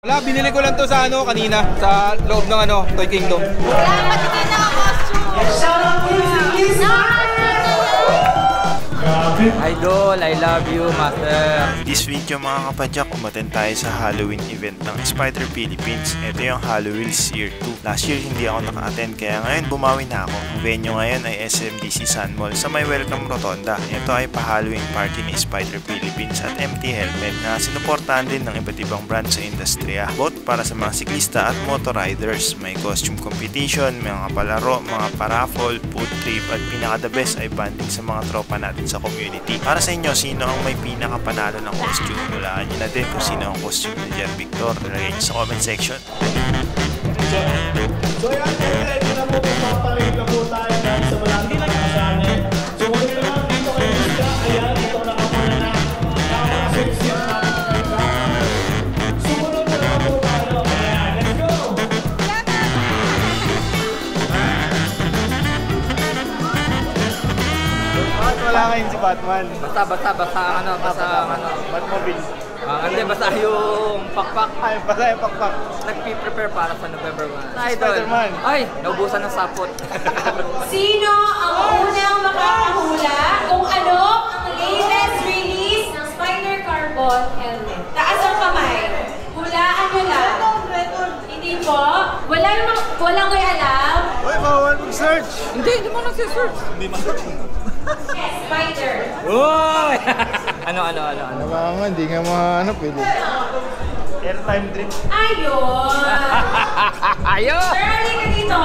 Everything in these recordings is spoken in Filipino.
Wala, binili ko lang to sa ano kanina, sa loob ng ano, Toy Kingdom. Wala, patigay na ang costume. Idol, I love you, Master. This video mga kapadyak, umattend tayo sa Halloween event ng Spider Philippines. Ito yung Halloween Year 2. Last year hindi ako naka-attend kaya ngayon bumawi na ako. Ang venue ngayon ay SMDC Sun Mall sa may Welcome Rotonda. Ito ay pa-Halloween party ni Spider Philippines at MT Helmet na sinuportahan din ng iba't ibang brand sa industriya. Both para sa mga siklista at motor riders. May costume competition, may mga palaro, mga paraffle, food trip at pinaka-the best ay banding sa mga tropa natin sa community. Para sa inyo, sino ang may pinakapanalo ng costume? Hulaan nyo na din kung sino ang costume ni Jer Victor. Lagay nyo sa comment section. So yan, ito na po kung papalit na po tayo sa malapit na kasanin. So kung ito naman dito kayo gusto, ayan, ito nakamuna na. Nakakasuksyon na. Sumunod na naman po tayo. Ayan, let's go! Wala ngayon si Batman. Basta Batmobile. Hindi, basta yung pakpak. Ay, basta yung pakpak. Nag-prepare para sa November 1. Spider-Man. Ay, naubusan ng sapot. Sino ang unang makakahula kung ano ang latest release ng Spider Carbon helmet? Taas ang kamay. Hulaan nyo lang. Hindi po. Walang may alam. Uy, bawal mag-search. Hindi mo nagsisearch. Hindi ma-search. Spider. Uy! Ano? Naman, hindi nga mga pwede. Airtime drip. Ayun. Ayun! Shirley ka dito.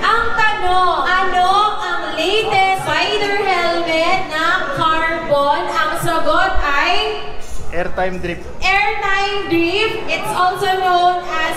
Ang tanong, ano ang latest Spider helmet na carbon? Ang sagot ay Airtime drip. airtime drip. It's also known as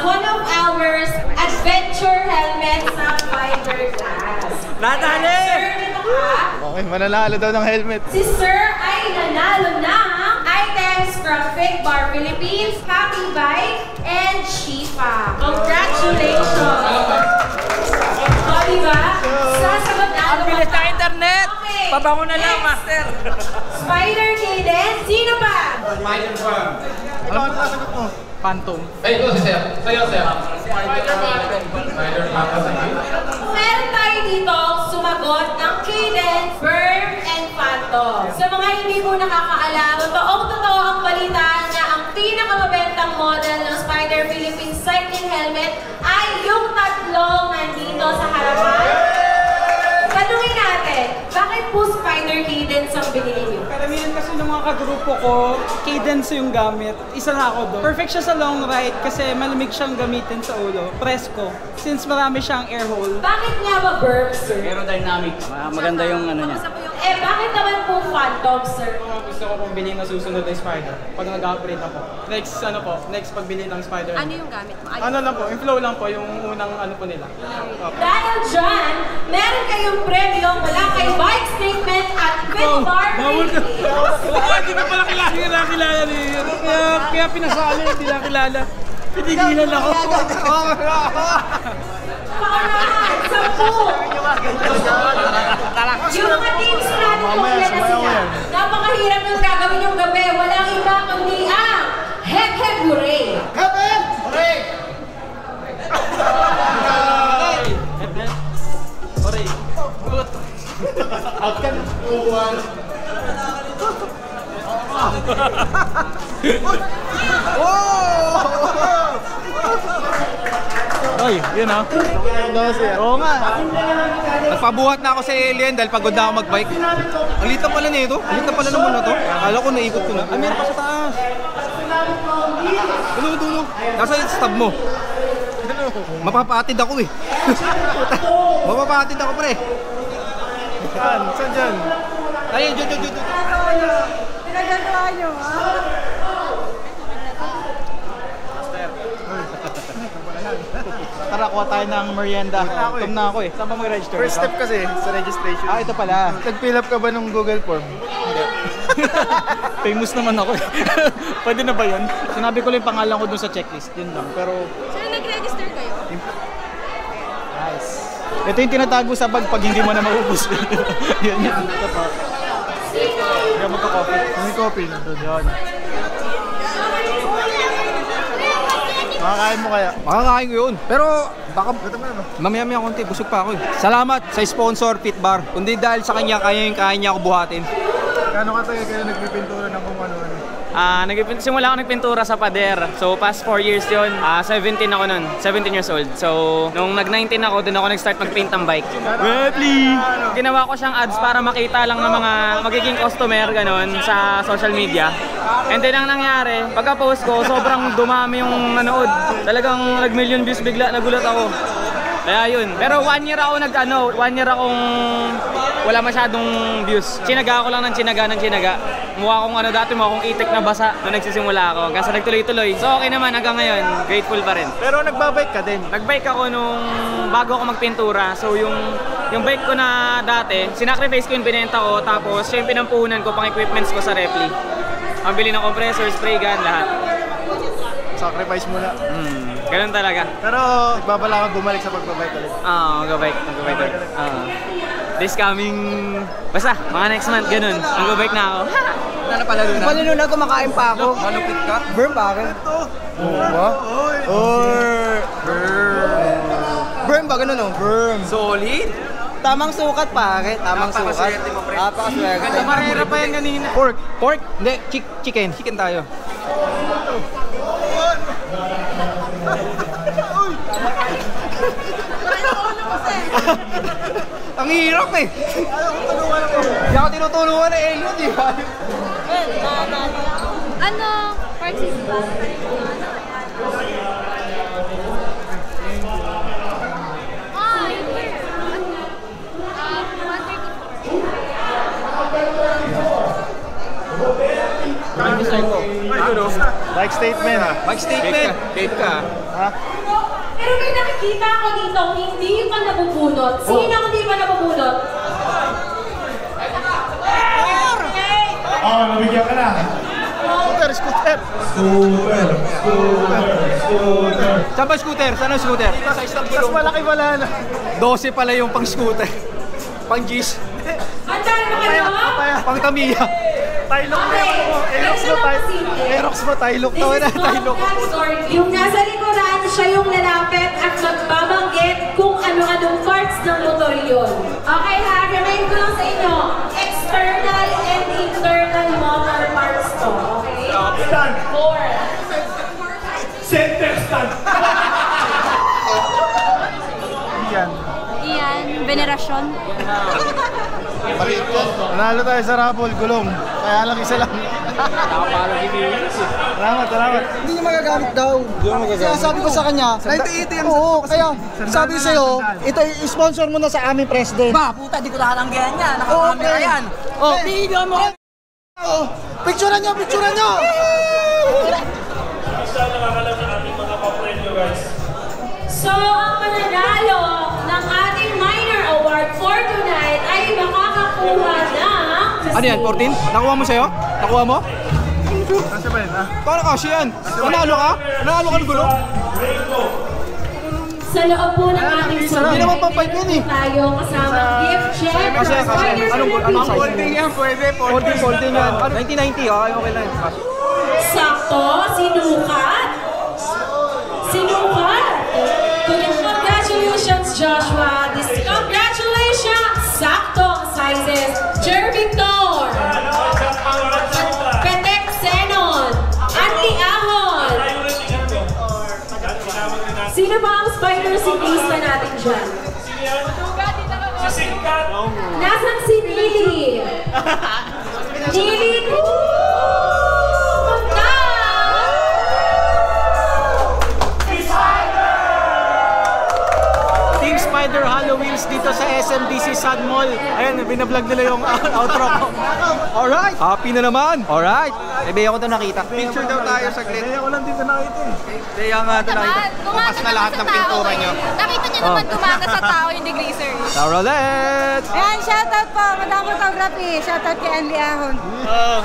one of our adventure helmets na fiberglass. Nadali! Sir, dito ka. Okay, mananalo daw ng helmet. Si Sir ay nanalo ng items from Fig Bar Philippines, Happy Bike, and Shifa. Congratulations! O, diba? Sasagot na. Ang bilis ng internet! Okay. Pabango na lang, Master! Spider Cadence, sino pa? Spider-Man. Ano ang nasagot mo? Phantom. Ay, ito si Sir. Sa'yo, Sir. Spider-Man. Meron tayo dito sumagot ng Cadence, Burn, and Phantom. Sa mga hindi po nakakaalam, totoong-totoo ang balita na ang pinakamabentang model ng Spider Philippines cycling helmet ay yung tatlong nandito sa harapan. Tanungin natin, bakit po Spider Cadence ang binili niyo? Karamihan kasi ng mga kagrupo ko, Cadence yung gamit. Isa na ako doon. Perfect siya sa long ride kasi malamig siyang gamitin sa ulo. Presko. Since marami siyang air hole. Bakit nga ba burp, sir? Aerodynamic. Maganda yung ano niya. Bakit naman po Phantom, sir? Gusto ko pong bilhin na susunod na Spider. Pag nag-upgrade ako. Next pagbili ng Spider. Ano yung gamit mo? Ano lang po, yung flow lang po, yung unang ano po nila. Dahil dyan, meron kayong premyo mula kay Bike Statement at Fig Bar Philippines. Hindi na pala kilala niya. Kaya pinasali, hindi na kilala. Pinigilan ako. Paunahan, 10. Yung mga teams natin kumpleto sila. Napakahirap ng gagawin yung gabi. Walang iba kundi ang Hep Hep Hooray! Hep Hep! Hooray! Out ka na. Oy, yun ah. Oo nga. Nagpabuhat na ako sa alien dahil pagod na ako mag-bike. Ang lita pala nito. Ang lita pala naman na to. Akala ko naikot ko na. Ah, meron pa sa taas. Dulo. Nasa yung stab mo. Mapapatid ako eh. Mapapatid ako pre. Saan dyan? Ayun, dyan. Pinagagawa niyo, ha? Tara, kuha tayo ng merienda. Tom na ako eh. Saan ba mag-register? First step kasi sa registration. Ah, ito pala. Nag-fill up ka ba ng Google form? Famous naman ako eh. Pwede na ba yun? Sinabi ko lang yung pangalan ko dun sa checklist. Yun lang. Pero... Sir, nag-register kayo? Nice. Ito yung tinatago sa bag pag hindi mo na maubos. Yun. Ito pa. Hindi ako magka-coffee. May coffee na doon. Yun. Makakain mo kaya? Makakain ko yun. Pero baka mamaya-maya konti, busog pa ako eh. Salamat sa sponsor, Pit Bar. Kundi dahil sa kanya, kaya niya ako buhatin. Gano'ng katagal kayo nagpipintura ng kung ano-ano? Simula ako nagpintura sa pader. So, past 4 years yun. 17 ako nun. 17 years old. So, nung nag-19 ako, dun ako nag-start mag-paint ng bike. Webley! Ginawa ko siyang ads para makita lang ng mga magiging customer, ganon, sa social media. And then, ang nangyari, pagka-post ko, sobrang dumami yung nanood. Talagang nag-million views bigla. Nagulat ako. Kaya yun. Pero 1 year ako 1 year akong wala masyadong views. Chinaga ako lang ng chinaga. Mukha akong dati mukha akong itik na basa nung nagsisimula ako. Kasi nagtuloy-tuloy. So okay naman hanggang ngayon. Grateful pa rin. Pero nagbabike ka din? Nagbike ako nung bago ako magpintura. So yung bike ko na dati, sinacrifice ko yung binenta ko. Tapos siya yung pinampuhunan ko pang equipments ko sa Repli. Ang bili ng compressor, spray gun, lahat. Sacrifice mo na. Ganun talaga. Pero nagbabala ka bumalik sa pagbabike ulit. Magbabike ulit. This coming, basta, mga next month, ganun. Magbabike na ako. Palalo na, kumakain pa ako. Malupit ka? Burn pa akin. Burn ba? Ganun o? Burn. Solid? Tamang sukat pare, tamang sukat. Napakaswerte. Marera pa yan kanina. Pork? Hindi, chicken. Chicken tayo. Ang hirap eh. Hindi ako tinutulungan na Elliot eh. Ano? Park City ba? Bike statement. Bike statement. Cake ka. Ha? Pero may nakikita ako dito, hindi pa nabubunot. Sino ang hindi pa nabubunot? Nabigyan ka na. Scooter. Saan ba scooter? Saan ang scooter? Mas malaki wala na. 12 pala yung pang scooter. Pang G's. Andan mo kayo? Pang Tamiya. Tailok na mo. Aerox mo, tailok na. Tailok. Yung nasa likuran, siya yung lalapit at magbabanggit kung ano-anong parts ng motor yun. Okay ha, remind ko lang sa inyo, external and internal motor parts to. Okay? Stand. 4. Center stand. Iyan, venerasyon. Nanalo tayo sa raffle, gulong. Kaya lang isa lang. Salamat. Hindi niya magagamit daw. Kaya sabi ko sa kanya, 98 yung oo, kaya sabi ko sa'yo, ito i-sponsor mo na sa aming president. Ba, puta, di ko nakatanggihan yan. Nakakamera yan. Bigyan mo! Picturean nyo! So, ang mananalo ng ating minor award for tonight ay makakakuha ng... Ano yan, 14? Nakuha mo sa'yo? Nakuha mo? Kasi ba yun, ha? Paano kasi yan? Nanalo ka? Nanalo ka ng gulong? Sa loob po ng ating Hindi naman pampayt yan eh. tayo kasama gift check. Kasi, anong size? Folding yan, pwede. Folding yan. 1990 okay lang. Sakto, sinukat. Congratulations, Joshua. Congratulations. Sakto sizes. Jer Victor. Petek Zenon. Andy Ahon. Sino ba ang spider cyclista natin dyan? Nasaan si Nili? Nili! Spider Hollow Wheels dito sa SMDC Sun Mall. Ayan, binablog nila yung outro ko. Alright! Happy na naman! Alright! Bebe ako ito nakita. Picture daw tayo saglit. Kaya ko lang din nakita eh. Kaya nga ito nakita. Bukas na lahat ng pintura nyo. Nakita niyo naman gumana sa tao yung degreaser. Tarolet! Ayan, shoutout po, Madam Photography. Shoutout kay Andy Ahon.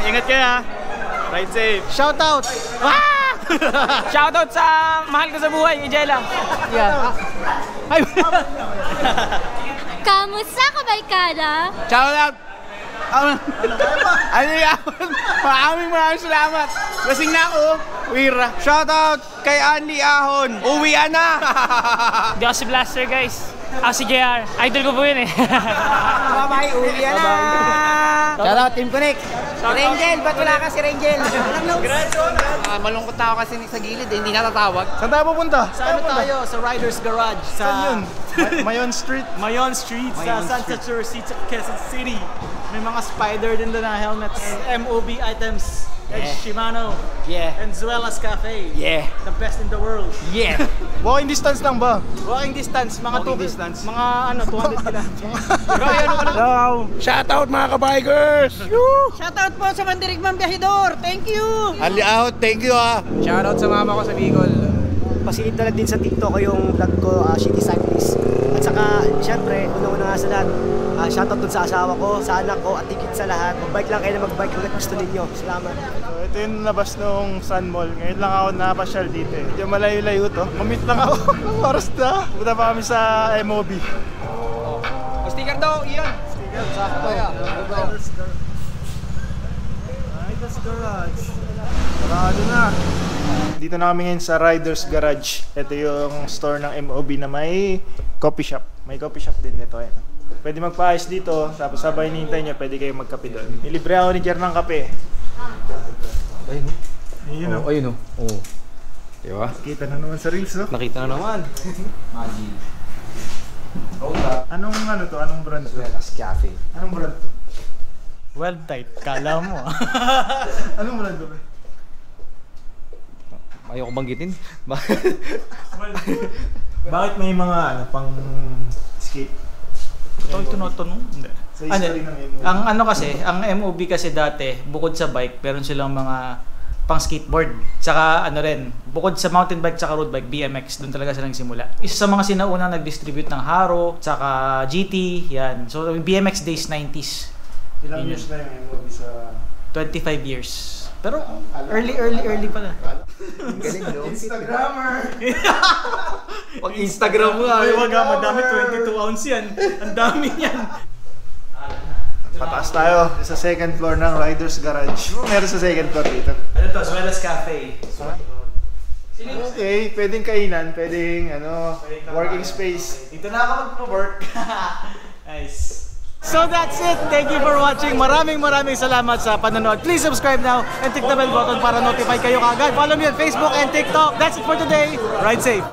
Ingat kayo ha. Ride safe. Shoutout! Shoutout sa mahal ko sa buhay, Ijela. Ay! Kamusta ka, Baykada? Shoutout! Ano yan? Maraming salamat. Lasing na ako. Wira. Shoutout kay Anli Ahon. Uwian na! Di ako si Blaster, guys. Ako si JR. Idol ko po yun eh. Bye-bye, uwian na! Shoutout Team Connect. Rangel, ba't wala ka si Rangel? Malungkot na ako kasi sa gilid eh, hindi natatawag. Saan tayo pupunta? Saan tayo? Sa Riders Garage. Saan yun? Mayon Street. Mayon Street sa Santa Cruz, Quezon City. May mga spider din doon na helmets. MOB items. And Shimano. Yeah. And Zuelas Cafe. Yeah. The best in the world. Yeah. Walking distance lang ba? Walking distance, mga Walking 2 distance. Mga 200 kilometers. Hello! Shoutout mga kabikers! Shoutout po sa Mandirigmang Biyahidor. Thank you. Ali out, thank you ah! Shoutout sa mama ko sa Bicol. Pasilid na lang din sa TikTok ko yung vlog ko, Shitty Cyclist. At saka, syempre, una-una nga sa lahat, shoutout dun sa asawa ko, sa anak ko, at higit sa lahat. Mag-bike lang kayo na mag-bike hanggat gusto ninyo. Salamat. So ito yung labas nung Sun Mall. Ngayon lang ako napasyal dito eh. Medyo malayo-layo to. Mamit lang ako ng oras na. Punta pa kami sa MOB. Sticker daw, Ian! Sticker, sakto. Riders Garage. Sarado na. Dito na kami ngayon sa Riders Garage. Ito yung store ng MOB na may coffee shop. May coffee shop din dito. Ayan. Pwede magpa-ice dito, tapos sabay hinihintay nyo, pwede kayo magkape doon. Nilibre ako ni Jer ng kape. Ayun. Ayun o. Ayun o. Oh. Diba? Kita na naman sa reels o. Nakita na naman. Magic. Anong ano to? Anong brand to? Zuelas Cafe. Anong brand to? Well tight, kala mo. Anong brand to? Ayoko banggitin. Bakit may mga ano pang skate? Ito tinotanong? Hindi. Sa history ng MOB. Ang ano kasi, ang MOB kasi dati, bukod sa bike, meron silang mga pang skateboard. Tsaka ano rin, bukod sa mountain bike tsaka road bike, BMX, doon talaga silang simula. Isa sa mga sinaunang nag-distribute ng Haro, tsaka GT, yan. So BMX days 90s. Ilang years na yung MOB sa 25 years. Pero early pala. Galing no? Instagrammer! Pag Instagram mo Ay, wag nga, madami, 22 ounce yan. Ang dami yan. Pataas tayo sa second floor ng Riders Garage. Meron sa second floor dito. Ano to? Zuelas Cafe. Okay, pwedeng kainan, pwedeng working space. Dito na ako magpo-work. Nice. So that's it. Thank you for watching. Maraming salamat sa panonood. Please subscribe now and click the bell button para notify kayo kaagad. Follow me on Facebook and TikTok. That's it for today. Ride safe.